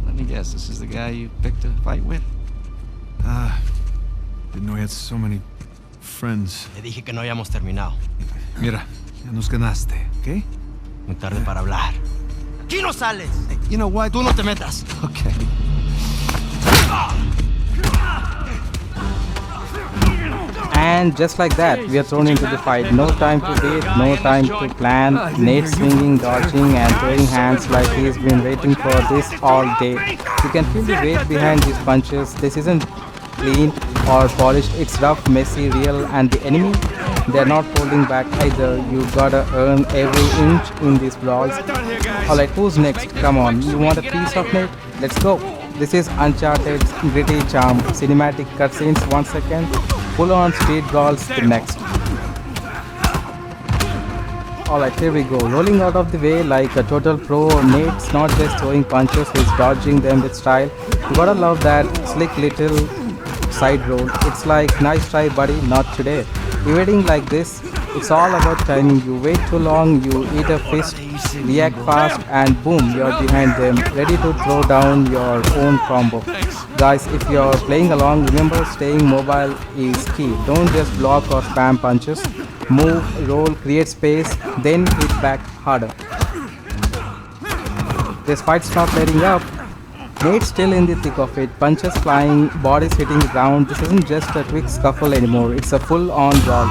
Let me guess, this is the guy you picked a fight with? Didn't know he had so many friends. Le dije que no habíamos terminado. Mira, ya nos ganaste, ¿ok? Muy tarde para hablar. ¡Aquí no sales! You know what? Tú no te metas. Okay. And just like that, we are thrown into the fight. No time to wait, no time to plan. Nate swinging, dodging, and throwing hands like he's been waiting for this all day. You can feel the weight behind his punches. This isn't clean or polished. It's rough, messy, real, and the enemy, they're not holding back either. You gotta earn every inch in these brawls. Alright, who's next? Come on, you want a piece of Nate? Let's go. This is Uncharted's gritty charm. Cinematic cutscenes 1 second. Full-on street brawls the next. Alright, here we go. Rolling out of the way like a total pro. Nate's not just throwing punches, he's dodging them with style. You gotta love that slick little side roll. It's like, nice try buddy, not today. Evading like this, it's all about timing. You wait too long, you eat a fist, react fast, and boom, you're behind them, ready to throw down your own combo. Guys, if you're playing along, remember staying mobile is key. Don't just block or spam punches. Move, roll, create space, then hit back harder. This fight's not letting up. Nate's still in the thick of it. Punches flying, bodies hitting the ground. This isn't just a quick scuffle anymore. It's a full-on brawl.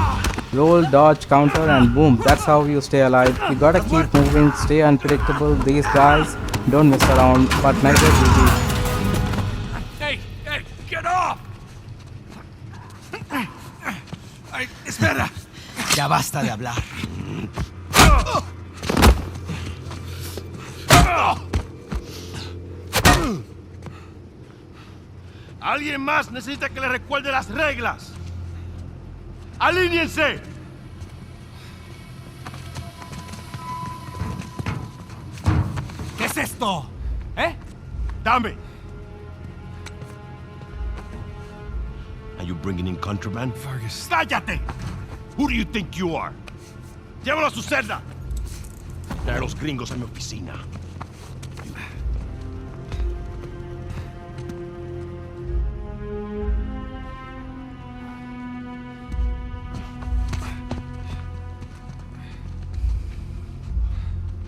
Roll, dodge, counter, and boom. That's how you stay alive. You gotta keep moving, stay unpredictable. These guys don't mess around, but neither do we. Hey, get off! Ay, espera! Ya basta de hablar. Alguien más necesita que le recuerde las reglas. ¡Alíñense! ¿Qué es esto? ¿Eh? Dame. Are you bringing in contraband? Vargas. ¡Cállate! Who do you think you are? Llévalo a su celda. Trae a los gringos a mi oficina.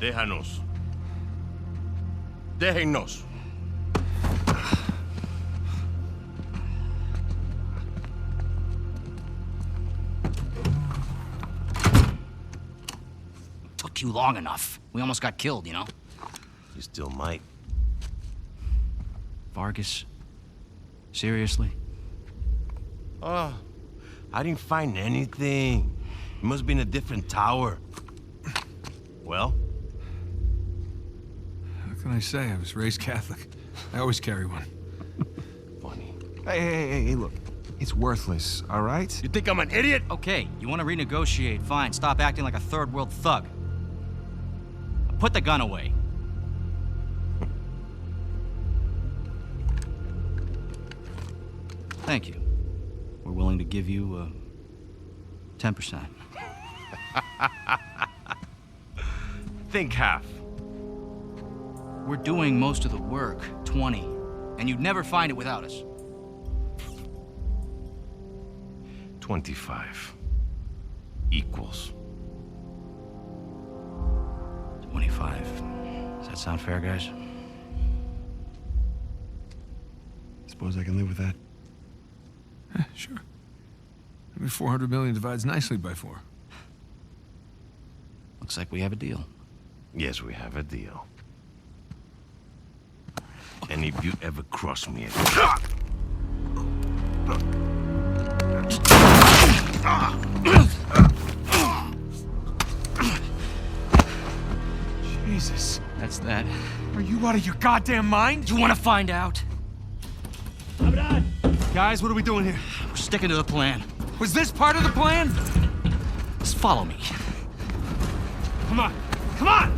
Déjanos. Déjennos. Took you long enough. We almost got killed, you know? You still might. Vargas, Seriously? Oh, I didn't find anything. It must be in a different tower. Well? How can I say? I was raised Catholic. I always carry one. Funny. Hey, look. It's worthless, all right? You think I'm an idiot? Okay, you want to renegotiate, fine. Stop acting like a third world thug. Put the gun away. Thank you. We're willing to give you 10%. Think half. We're doing most of the work, 20, and you'd never find it without us. 25 equals 25. Does that sound fair, guys? Suppose I can live with that. Sure. I mean, 400 million divides nicely by 4. Looks like we have a deal. Yes, we have a deal. And if you ever cross me again... Jesus. That's that. Are you out of your goddamn mind? You want to find out? Guys, what are we doing here? We're sticking to the plan. Was this part of the plan? Just follow me. Come on. Come on!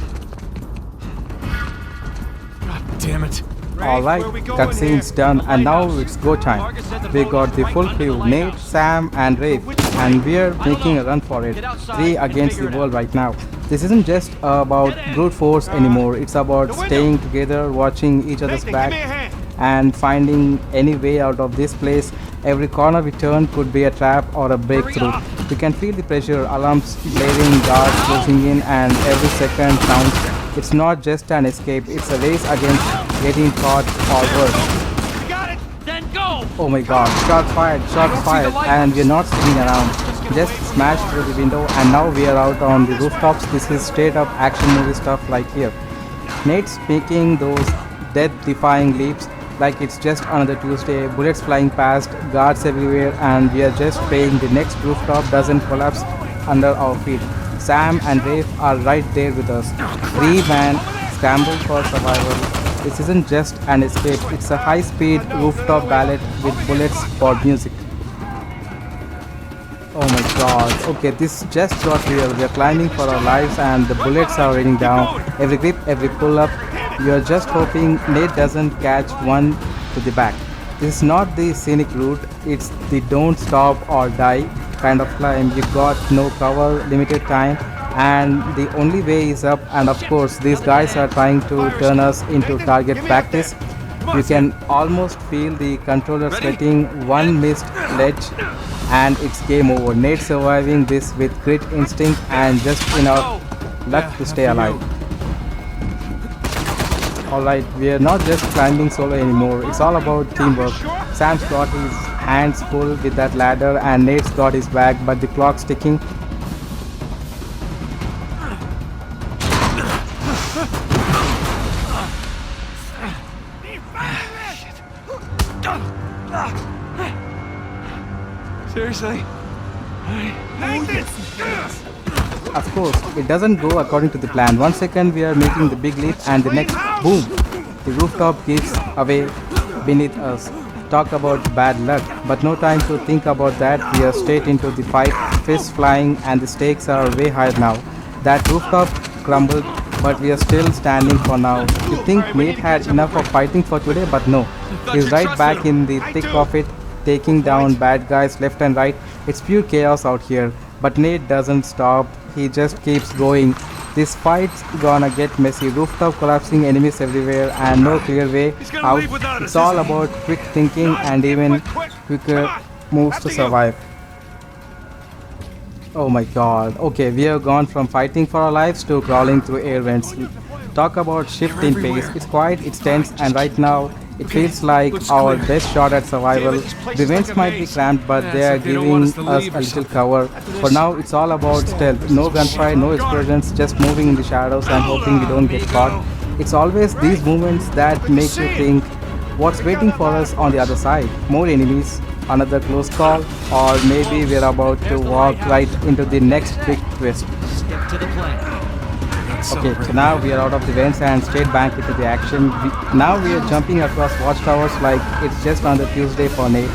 God damn it. Alright, cutscene's done and now it's go time. We got the full crew, Nate, Sam and Rafe, and we're making a run for it. 3 against the world right now. This isn't just about brute force anymore, it's about staying together, watching each other's back and finding any way out of this place. Every corner we turn could be a trap or a breakthrough. We can feel the pressure, alarms blaring, guards closing in, and every second counts. It's not just an escape, it's a race against getting caught or worse. You got it! Then go! Oh my god, shots fired, and we're not sitting around. Just smashed through the window and now we are out on the rooftops. This is straight up action movie stuff like here. Nate's making those death-defying leaps like it's just another Tuesday, bullets flying past, guards everywhere, and we are just praying the next rooftop doesn't collapse under our feet. Sam and Rafe are right there with us. 3-man scramble for survival. This isn't just an escape, it's a high-speed rooftop ballet with bullets for music. Oh my god, okay, this just got real. We are climbing for our lives and the bullets are raining down. Every grip, every pull-up, you are just hoping Nate doesn't catch one to the back. This is not the scenic route, it's the don't stop or die kind of climb. You got no cover, limited time, and the only way is up, and of course these guys are trying to turn us into target practice. You can almost feel the controller sweating. One missed ledge and it's game over. Nate surviving this with great instinct and just enough luck to stay alive. Alright, we are not just climbing solo anymore, it's all about teamwork. Sam's got his hands full with that ladder and Nate's got his back, but the clock's ticking. Seriously? Of course, it doesn't go according to the plan. 1 second we are making the big leap and the next, boom, the rooftop gives away beneath us. Talk about bad luck, but no time to think about that. We are straight into the fight, fists flying, and the stakes are way higher now. That rooftop crumbled, but we are still standing for now. You think Nate had enough of fighting for today, but no. He's right back in the thick of it, taking down bad guys left and right. It's pure chaos out here, but Nate doesn't stop. He just keeps going. This fight's gonna get messy. Rooftop collapsing, enemies everywhere, and no clear way out. It's all about quick thinking and even quicker moves to survive. Oh my god. Okay, we have gone from fighting for our lives to crawling through air vents. Talk about shift in pace. It's quiet, it's tense, and right now it feels like our best shot at survival. The vents might be cramped, but they are giving us a little cover. For now, it's all about stealth. No gunfire, no explosions, just moving in the shadows and hoping we don't get caught. It's always these moments that make you think, What's waiting for us on the other side? More enemies, another close call, or maybe we're about to walk right into the next big twist. Stick to the plan. Okay, so now we are out of the vents and straight back into the action. Now we are jumping across watchtowers like it's just another Tuesday for Nate.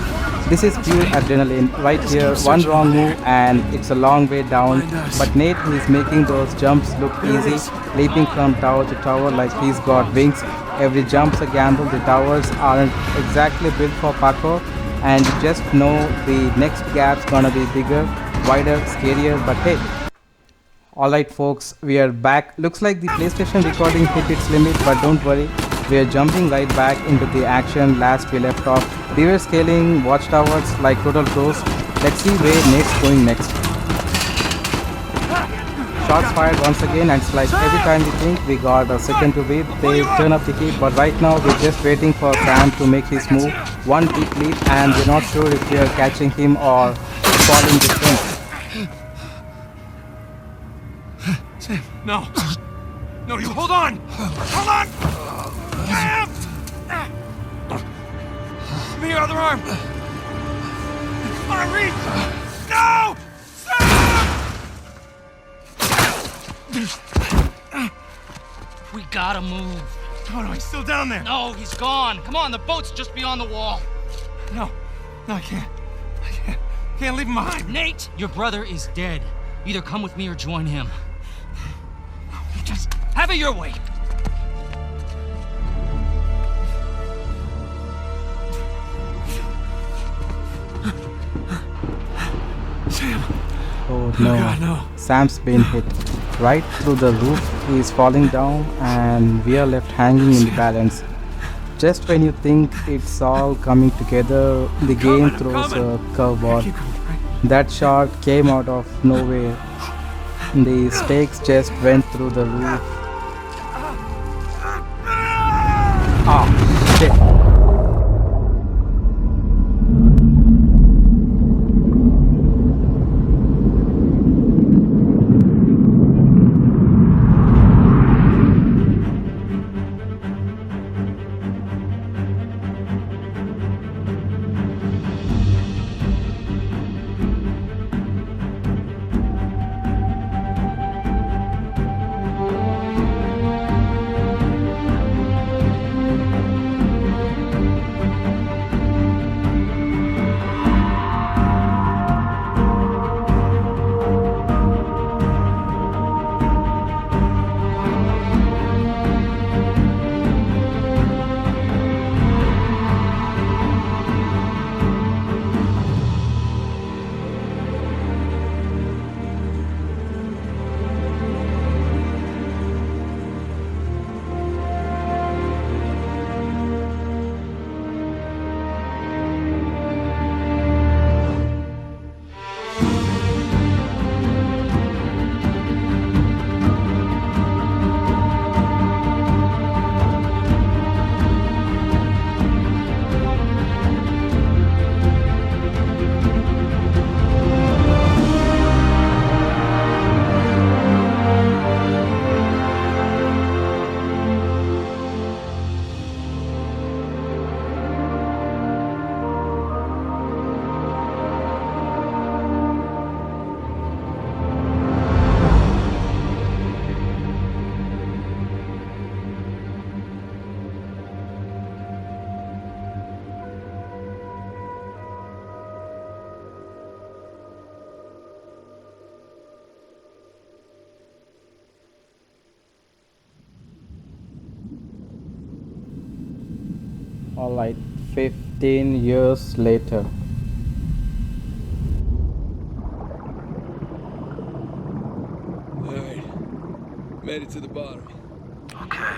This is pure adrenaline right here. One wrong move and it's a long way down. But Nate is making those jumps look easy, leaping from tower to tower like he's got wings. Every jump's a gamble. The towers aren't exactly built for parkour, and you just know the next gap's gonna be bigger, wider, scarier. But hey. Alright folks, we are back. Looks like the PlayStation recording hit its limit, but don't worry, we are jumping right back into the action last we left off. We were scaling watchtowers like total pros. Let's see where Nate's going next. Shots fired once again, and it's like every time we think we got a second to beat, they turn up the heat. But right now we're just waiting for Sam to make his move. One deep leap, and we're not sure if we are catching him or falling distant. No. No, you hold on! Hold on! Sam! Give me your other arm! Come on, reach! No! Sam! We gotta move. Oh no, he's still down there! No, he's gone. Come on, the boat's just beyond the wall. No, I can't. Can't leave him behind. Nate, your brother is dead. Either come with me or join him. Just have it your way. Sam. Oh no. God, no. Sam's been hit right through the roof. He is falling down and we are left hanging in the balance. Just when you think it's all coming together, the game throws a curveball. That shot came out of nowhere. The stakes just went through the roof. Ah, shit. Alright, 15 years later. Alright, made it to the bottom. Okay,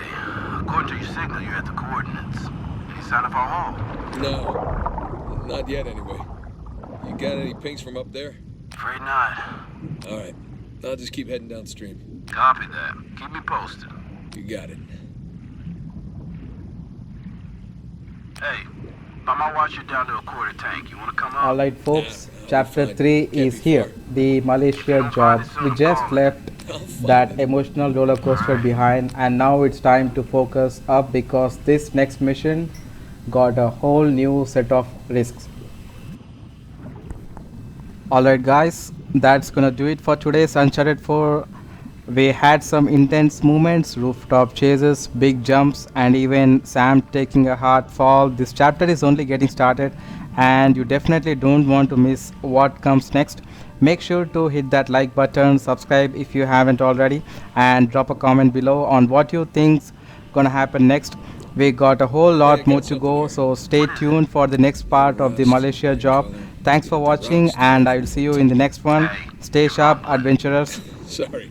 according to your signal, you're at the coordinates. Any sign of our home? No, not yet anyway. You got any pings from up there? Afraid not. Alright, I'll just keep heading downstream. Copy that. Keep me posted. You got it. Hey, by my watch, you're down to a quarter tank. You want to come up? Alright folks, chapter fine. 3 Can't is be here. far. The Malaysia job. We just left that emotional roller coaster behind, and now it's time to focus up because this next mission got a whole new set of risks. Alright guys, that's gonna do it for today's Uncharted 4. We had some intense moments, rooftop chases, big jumps, and even Sam taking a hard fall. This chapter is only getting started, and you definitely don't want to miss what comes next. Make sure to hit that like button, subscribe if you haven't already, and drop a comment below on what you think's gonna happen next. We got a whole lot more to go, so stay tuned for the next part of the Malaysia job. Thanks for watching, and I will see you in the next one. Stay sharp, adventurers. Sorry.